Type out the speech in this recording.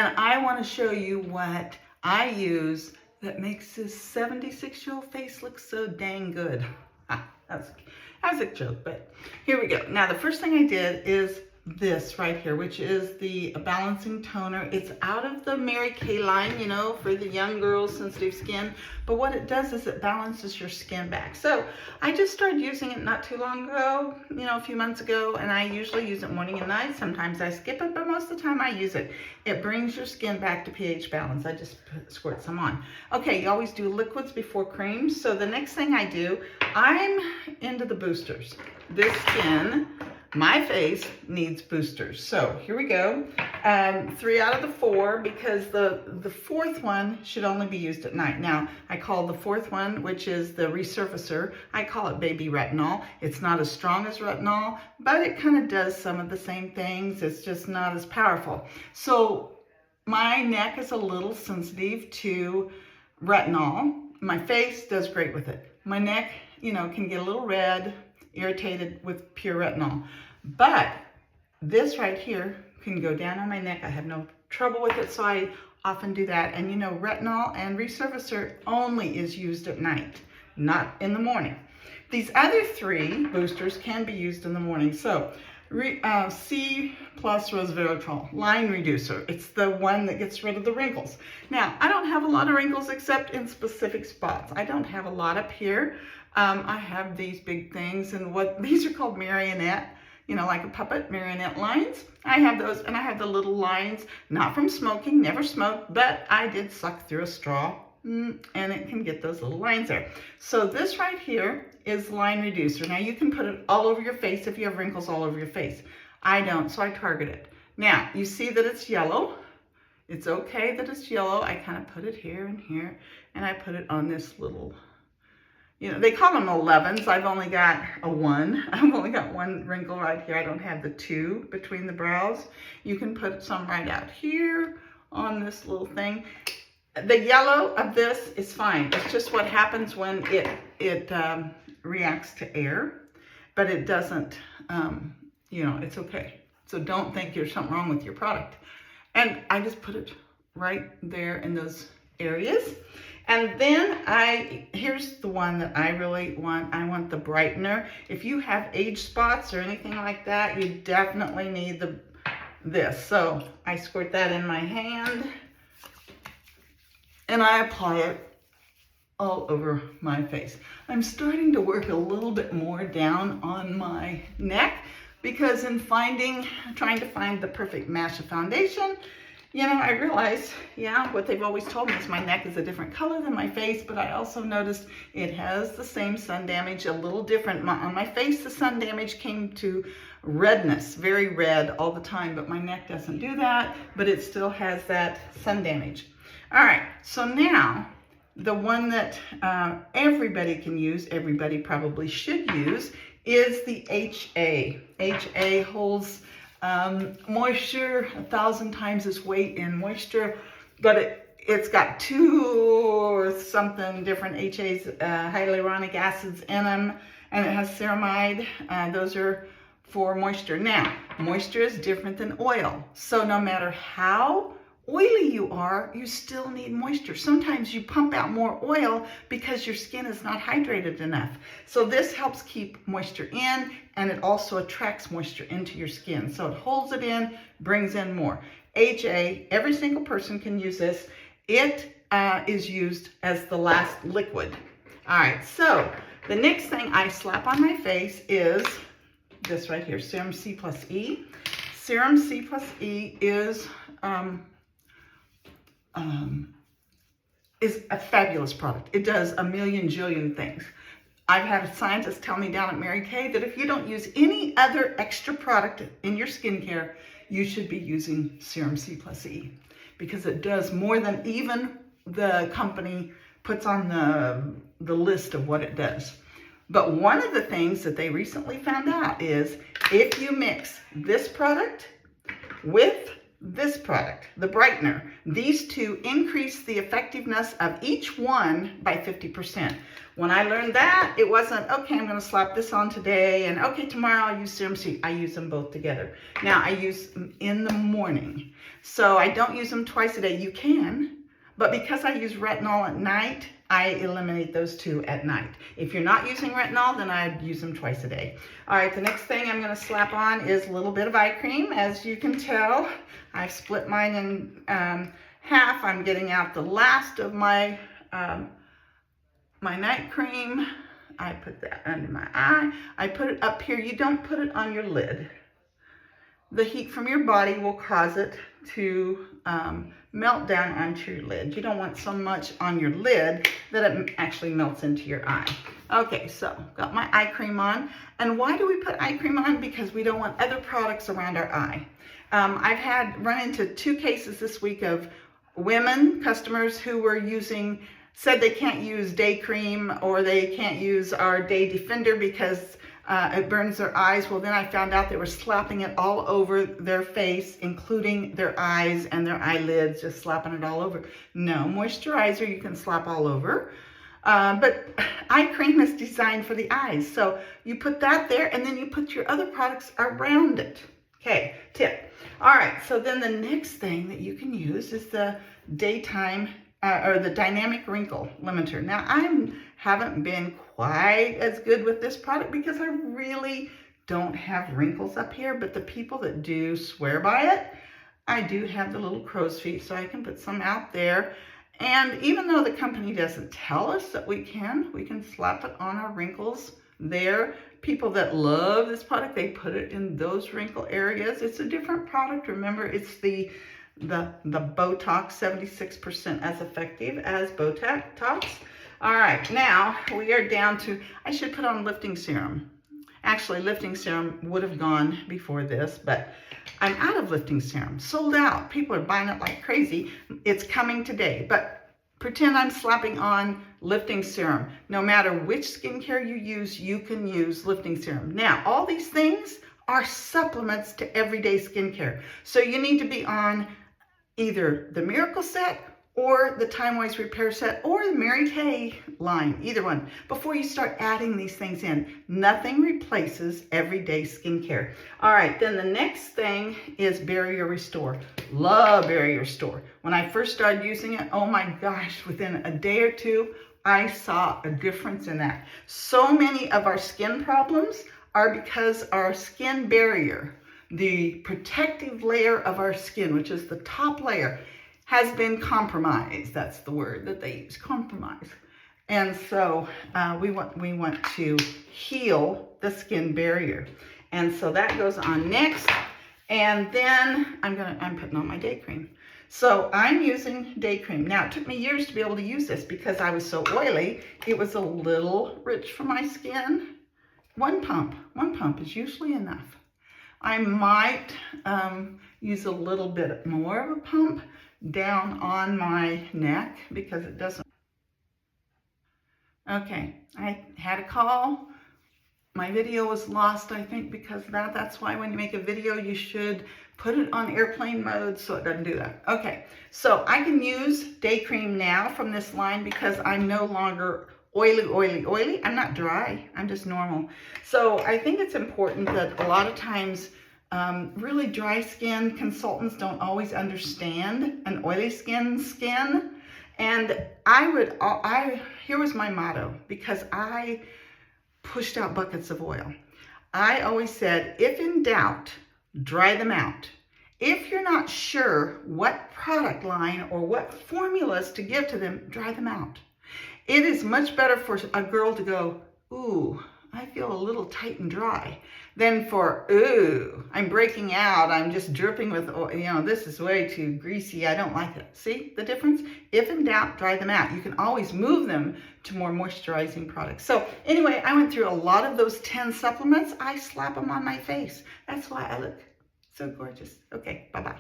And I want to show you what I use that makes this 76-year-old face look so dang good. That's a joke, but here we go. Now, the first thing I did is this right here, which is the balancing toner. It's out of the Mary Kay line, you know, for the young girls, sensitive skin. But what it does is it balances your skin back. So I just started using it not too long ago, you know, a few months ago, and I usually use it morning and night. Sometimes I skip it, but most of the time I use it. It brings your skin back to pH balance. I just squirt some on. Okay, you always do liquids before creams. So the next thing I do, I'm into the boosters. This skin, my face needs boosters. So here we go. 3 out of the 4, because the fourth one should only be used at night. Now, I call the fourth one, which is the resurfacer, I call it baby retinol. It's not as strong as retinol, but it kind of does some of the same things. It's just not as powerful. So my neck is a little sensitive to retinol. My face does great with it. My neck, you know, can get a little red, irritated with pure retinol. But this right here can go down on my neck. I have no trouble with it, so I often do that. And you know, retinol and resurfacer only is used at night, not in the morning. These other 3 boosters can be used in the morning. So C plus resveratrol, line reducer. It's the one that gets rid of the wrinkles. Now, I don't have a lot of wrinkles except in specific spots. I don't have a lot up here. I have these big things, and what these are called marionette, you know, like a puppet, marionette lines. I have those, and I have the little lines, not from smoking, never smoked, but I did suck through a straw, and it can get those little lines there. So this right here is line reducer. Now you can put it all over your face if you have wrinkles all over your face. I don't, so I target it. Now, you see that it's yellow. It's okay that it's yellow. I kind of put it here and here, and I put it on this little, you know, they call them 11s. I've only got a 1. I've only got 1 wrinkle right here. I don't have the 2 between the brows. You can put some right out here on this little thing. The yellow of this is fine. It's just what happens when it reacts to air, but it doesn't, you know, it's okay. So don't think there's something wrong with your product. And I just put it right there in those areas. And then here's the one that I really want. I want the brightener. If you have age spots or anything like that, you definitely need this. So I squirt that in my hand and I apply it all over my face. I'm starting to work a little bit more down on my neck because in trying to find the perfect match of foundation, you know, I realized, yeah, what they've always told me is my neck is a different color than my face, but I also noticed it has the same sun damage, a little different. On my face, the sun damage came to redness, very red all the time, but my neck doesn't do that, but it still has that sun damage. All right, so now the one that everybody can use, everybody probably should use, is the HA. HA holds moisture 1,000 times its weight in moisture, but it's got 2 or something different HAs, hyaluronic acids in them, and it has ceramide. Those are for moisture. Now, moisture is different than oil, so no matter how oily you are, you still need moisture. Sometimes you pump out more oil because your skin is not hydrated enough. So this helps keep moisture in, and it also attracts moisture into your skin. So it holds it in, brings in more. HA, every single person can use this. It is used as the last liquid. All right, so the next thing I slap on my face is this right here, Serum C plus E. Serum C plus E is a fabulous product. It does a million jillion things. I've had scientists tell me down at Mary Kay that if you don't use any other extra product in your skincare, you should be using Serum C plus E because it does more than even the company puts on the list of what it does. But one of the things that they recently found out is if you mix this product with this product, the brightener. These two increase the effectiveness of each one by 50%. When I learned that, it wasn't, okay, I'm gonna slap this on today, and okay, tomorrow I'll use Serum C. I use them both together. Now, I use them in the morning. So I don't use them twice a day. You can, but because I use retinol at night, I eliminate those two at night. If you're not using retinol, then I'd use them twice a day. All right, the next thing I'm gonna slap on is a little bit of eye cream. As you can tell, I split mine in half. I'm getting out the last of my my night cream. I put that under my eye. I put it up here. You don't put it on your lid. The heat from your body will cause it to melt down onto your lid. You don't want so much on your lid that it actually melts into your eye. Okay, so got my eye cream on. And why do we put eye cream on? Because we don't want other products around our eye. I've run into 2 cases this week of women, customers who were said they can't use day cream or they can't use our day defender because it burns their eyes. Well, then I found out they were slapping it all over their face, including their eyes and their eyelids, just slapping it all over. No, moisturizer you can slap all over, but eye cream is designed for the eyes. So you put that there and then you put your other products around it. Okay, tip. All right, so then the next thing that you can use is the daytime or the dynamic wrinkle limiter. Now, I haven't been quite as good with this product because I really don't have wrinkles up here, but the people that do swear by it, I do have the little crow's feet, so I can put some out there. And even though the company doesn't tell us that we can slap it on our wrinkles there. People that love this product, they put it in those wrinkle areas. It's a different product. Remember, it's the Botox, 76% as effective as Botox. All right, now we are down to, I should put on lifting serum. Actually, lifting serum would have gone before this, but I'm out of lifting serum, sold out. People are buying it like crazy. It's coming today, but pretend I'm slapping on lifting serum. No matter which skincare you use, you can use lifting serum. Now, all these things are supplements to everyday skincare. So you need to be on either the Miracle Set or the Time Wise Repair Set or the Mary Kay line, either one, before you start adding these things in. Nothing replaces everyday skincare. All right, then the next thing is Barrier Restore. Love Barrier Restore. When I first started using it, oh my gosh, within a day or two, I saw a difference in that. So many of our skin problems are because our skin barrier, the protective layer of our skin, which is the top layer, has been compromised. That's the word that they use, compromise. And so we want to heal the skin barrier. And so that goes on next. And then I'm putting on my day cream. So I'm using day cream. Now, it took me years to be able to use this because I was so oily. It was a little rich for my skin. One pump is usually enough. I might use a little bit more of a pump down on my neck because it doesn't. Okay, I had a call. My video was lost, I think, because of that. That's why when you make a video, you should put it on airplane mode so it doesn't do that. Okay, so I can use day cream now from this line because I'm no longer oily. I'm not dry, I'm just normal. So I think it's important that a lot of times really dry skin consultants don't always understand an oily skin. And here was my motto, because I pushed out buckets of oil. I always said, if in doubt, dry them out. If you're not sure what product line or what formulas to give to them, dry them out. It is much better for a girl to go, ooh, I feel a little tight and dry, than for, ooh, I'm breaking out, I'm just dripping with oil, this is way too greasy, I don't like it. See the difference? If in doubt, dry them out. You can always move them to more moisturizing products. So anyway, I went through a lot of those 10 supplements. I slap them on my face. That's why I look so gorgeous. Okay, bye-bye.